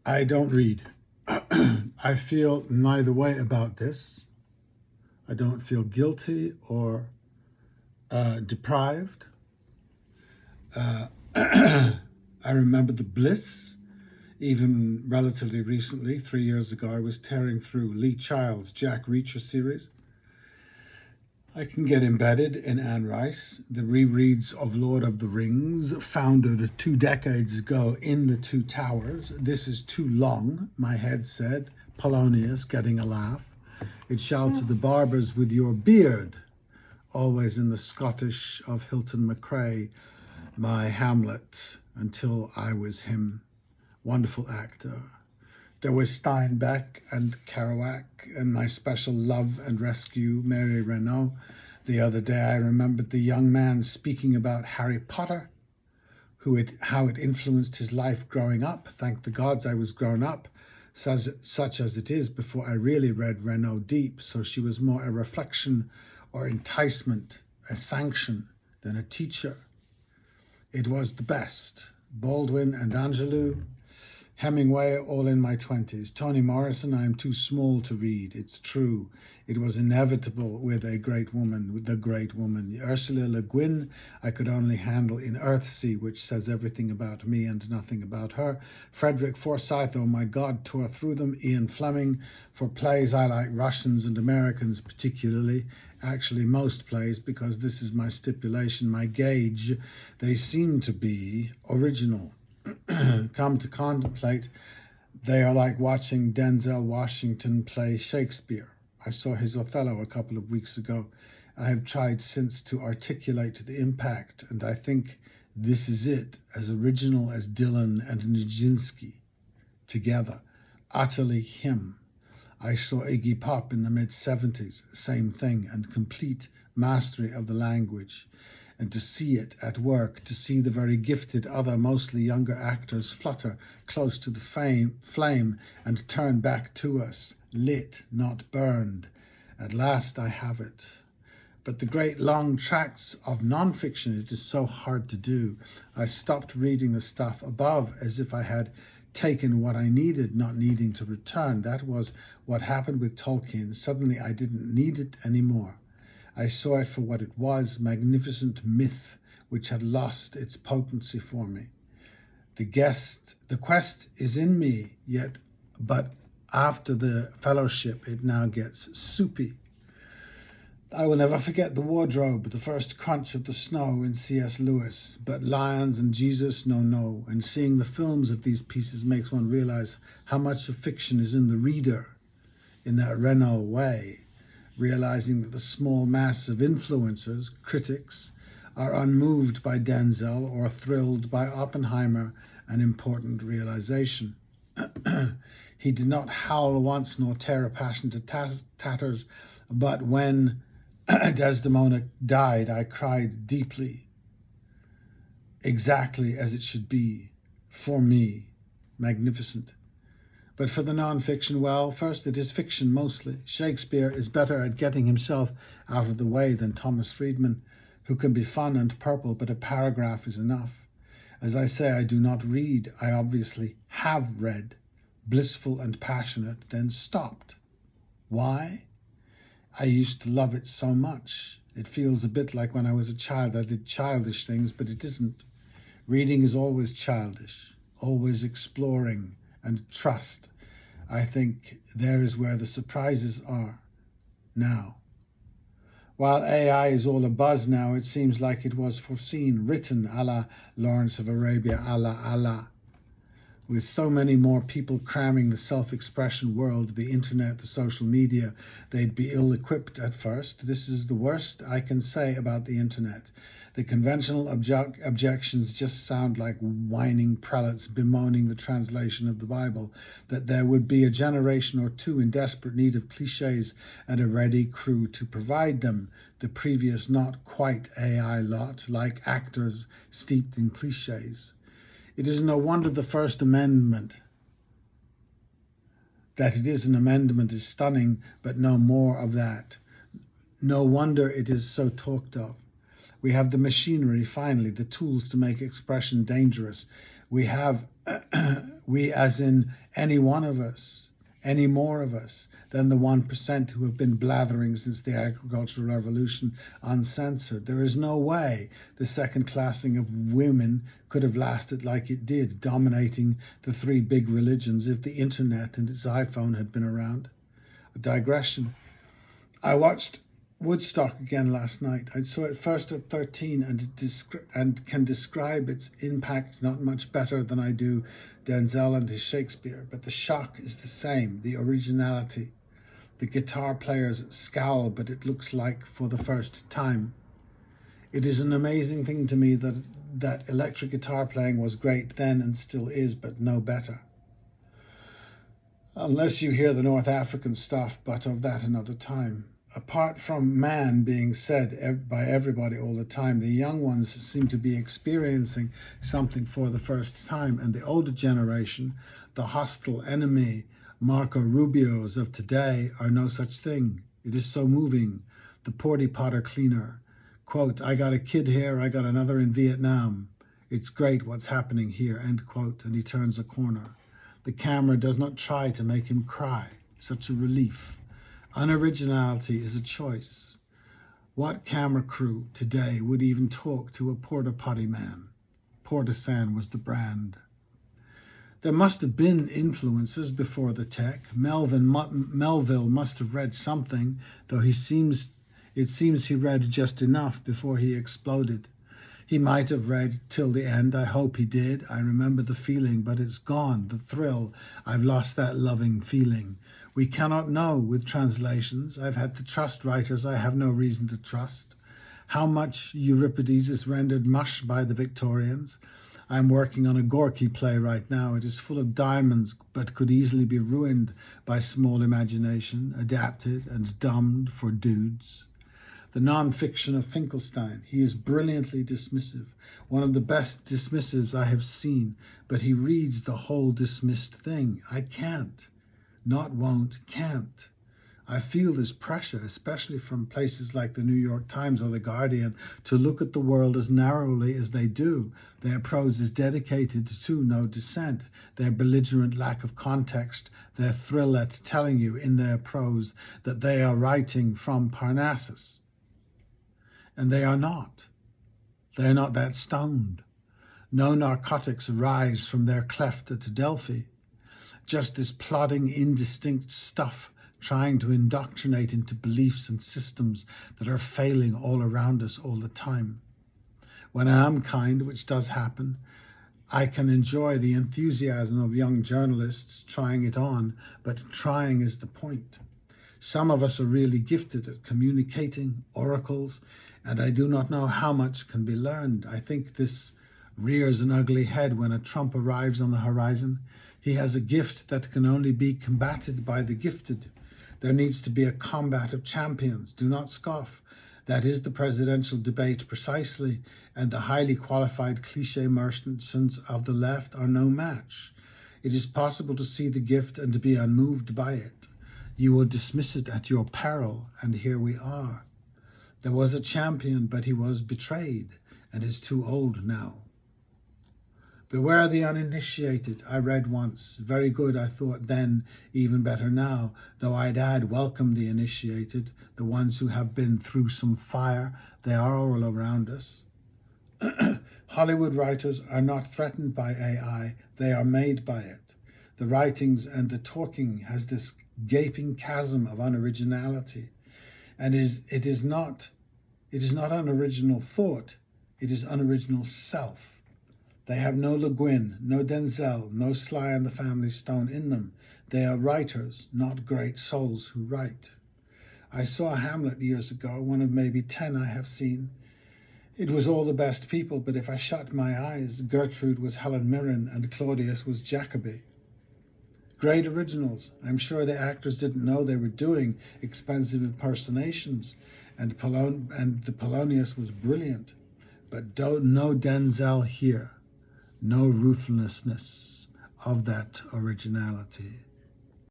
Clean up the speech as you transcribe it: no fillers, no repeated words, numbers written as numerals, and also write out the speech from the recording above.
I don't read. I feel neither way about this. I don't feel guilty or deprived. I remember the bliss. Even relatively recently, 3 years ago, I was tearing through Lee Child's Jack Reacher series. I can get embedded in Anne Rice. The rereads of Lord of the Rings, founded 2 decades ago in the Two Towers. This is too long, my head said, Polonius getting a laugh. It shall to the barbers with your beard, always in the Scottish of Hilton McRae, my Hamlet, until I was him. Wonderful actor. There was Steinbeck and Kerouac and my special love and rescue, Mary Renault. The other day I remembered the young man speaking about Harry Potter, how it influenced his life growing up. Thank the gods I was grown up, such as it is, before I really read Renault deep, so she was more a reflection or enticement, a sanction, than a teacher. It was the best. Baldwin and Angelou, Hemingway, all in my 20s. Toni Morrison, I am too small to read. It's true. It was inevitable with a great woman, with the great woman. Ursula Le Guin, I could only handle in Earthsea, which says everything about me and nothing about her. Frederick Forsyth, oh my God, tore through them. Ian Fleming, for plays I like Russians and Americans particularly. Actually, most plays, because this is my stipulation, my gauge. They seem to be original. Come to contemplate, they are like watching Denzel Washington play Shakespeare. I saw his Othello a couple of weeks ago. I have tried since to articulate the impact, and I think this is it, as original as Dylan and Nijinsky together. Utterly him. I saw Iggy Pop in the mid-70s, same thing, and complete mastery of the language. And to see it at work, to see the very gifted other, mostly younger actors flutter close to the flame and turn back to us, lit, not burned. At last I have it. But the great long tracts of nonfiction, it is so hard to do. I stopped reading the stuff above as if I had taken what I needed, not needing to return. That was what happened with Tolkien. Suddenly I didn't need it anymore. I saw it for what it was, magnificent myth which had lost its potency for me. The quest is in me, but after the fellowship, it now gets soupy. I will never forget the wardrobe, the first crunch of the snow in C.S. Lewis, but lions and Jesus, no. And seeing the films of these pieces makes one realize how much of fiction is in the reader, in that Renault way. Realizing that the small mass of influencers, critics, are unmoved by Denzel or thrilled by Oppenheimer, an important realization. He did not howl once nor tear a passion to tatters, but when Desdemona died, I cried deeply, exactly as it should be, for me, magnificent. But for the nonfiction, well, first it is fiction mostly. Shakespeare is better at getting himself out of the way than Thomas Friedman, who can be fun and purple, but a paragraph is enough. As I say, I do not read. I obviously have read, blissful and passionate, then stopped. Why? I used to love it so much. It feels a bit like when I was a child I did childish things, but it isn't. Reading is always childish, always exploring, and trust. I think there is where the surprises are now. While AI is all abuzz now, it seems like it was foreseen, written a la Lawrence of Arabia, a la. With so many more people cramming the self-expression world, the internet, the social media, they'd be ill-equipped at first. This is the worst I can say about the internet. The conventional objections just sound like whining prelates bemoaning the translation of the Bible, that there would be a generation or two in desperate need of cliches and a ready crew to provide them, the previous not quite AI lot, like actors steeped in cliches. It is no wonder the First Amendment, that it is an amendment, is stunning, but no more of that. No wonder it is so talked of. We have the machinery, finally, the tools to make expression dangerous. We have We as in any one of us, any more of us than the 1% who have been blathering since the agricultural revolution uncensored. There is no way the second classing of women could have lasted like it did, dominating the three big religions if the internet and its iPhone had been around. A digression. I watched Woodstock again last night. I saw it first at 13 and can describe its impact not much better than I do Denzel and his Shakespeare, but the shock is the same, the originality. The guitar players scowl, but it looks like for the first time. It is an amazing thing to me that electric guitar playing was great then and still is, but no better. Unless you hear the North African stuff, but of that another time. Apart from man being said by everybody all the time, the young ones seem to be experiencing something for the first time, and the older generation, the hostile enemy, Marco Rubios of today, are no such thing. It is so moving. The Porty Potter cleaner. Quote, I got a kid here, I got another in Vietnam. It's great what's happening here, end quote, and he turns a corner. The camera does not try to make him cry. Such a relief. Unoriginality is a choice. What camera crew today would even talk to a porta potty man? Portisan was the brand. There must have been influencers before the tech. Melville must have read something, though it seems he read just enough before he exploded. He might have read till the end. I hope he did. I remember the feeling, but it's gone, the thrill. I've lost that loving feeling. We cannot know with translations. I've had to trust writers I have no reason to trust. How much Euripides is rendered mush by the Victorians. I'm working on a Gorky play right now. It is full of diamonds, but could easily be ruined by small imagination, adapted and dumbed for dudes. The non-fiction of Finkelstein. He is brilliantly dismissive, one of the best dismissives I have seen, but he reads the whole dismissed thing. I can't. Not won't, can't. I feel this pressure, especially from places like the New York Times or the Guardian, to look at the world as narrowly as they do. Their prose is dedicated to no dissent, their belligerent lack of context, their thrill at telling you in their prose that they are writing from Parnassus. And they are not. They are not that stoned. No narcotics rise from their cleft at Delphi. Just this plodding, indistinct stuff trying to indoctrinate into beliefs and systems that are failing all around us all the time. When I am kind, which does happen, I can enjoy the enthusiasm of young journalists trying it on, but trying is the point. Some of us are really gifted at communicating, oracles, and I do not know how much can be learned. I think this rears an ugly head when a Trump arrives on the horizon. He has a gift that can only be combated by the gifted. There needs to be a combat of champions. Do not scoff. That is the presidential debate precisely, and the highly qualified cliché merchants of the left are no match. It is possible to see the gift and to be unmoved by it. You will dismiss it at your peril, and here we are. There was a champion, but he was betrayed, and is too old now. Beware the uninitiated, I read once. Very good, I thought then, even better now, though I'd add welcome the initiated, the ones who have been through some fire. They are all around us. Hollywood writers are not threatened by AI, they are made by it. The writings and the talking has this gaping chasm of unoriginality. And it is not unoriginal thought, it is unoriginal self. They have no Le Guin, no Denzel, no Sly and the Family Stone in them. They are writers, not great souls who write. I saw Hamlet years ago, one of maybe 10 I have seen. It was all the best people, but if I shut my eyes, Gertrude was Helen Mirren and Claudius was Jacobi. Great originals. I'm sure the actors didn't know they were doing expensive impersonations, and the Polonius was brilliant. But no Denzel here. No ruthlessness of that originality.